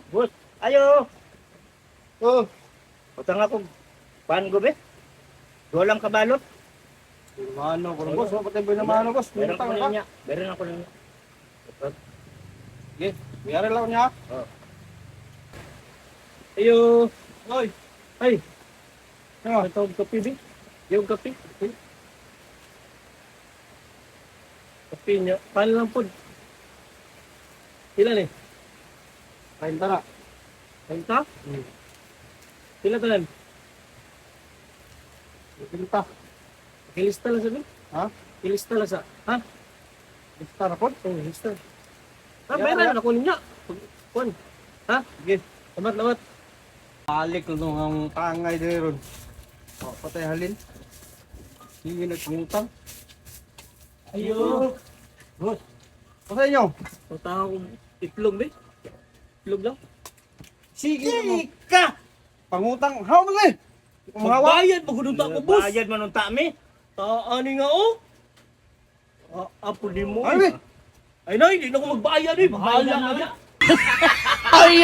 Boss, ayo. Oh, Utang ako. Paan ko, be? Dolam kabalot. mano ko boss, patay boy na mano boss. Meron Utang ako ka. niya. Meron ako niya. Sige, biyari lang niya. Ayo. Oy, Ay, ano? ito kape, be. Yung kape. Kape niya. Paano lang po? Ilan eh? Kain ta na. Kanta? Sila tanan? Pinta. Kilista lang sabi? Ha? Kilista lang sa... Ha? Pinta na po. Oh, kilista. Ah, Yeah, bayaran yeah. ako niya. Kuan. Ha? Sige. Lamat. Balik lang ang tangay din ron. Oh, patay halin. Sige, nagpungutang. Ayo. Boss, patay nyo. Punta ako itlog, be. Itlog lang. Sige, Ka! pangutang. Hawa mo eh. Umahawa. Magbayad, magudunta ko, boss. Bayad man unta mi. Ani nga, oh. Apo ni mo. Ano eh? Ay, na, hindi na ako magbayad, eh. Bahala ka na. Ay,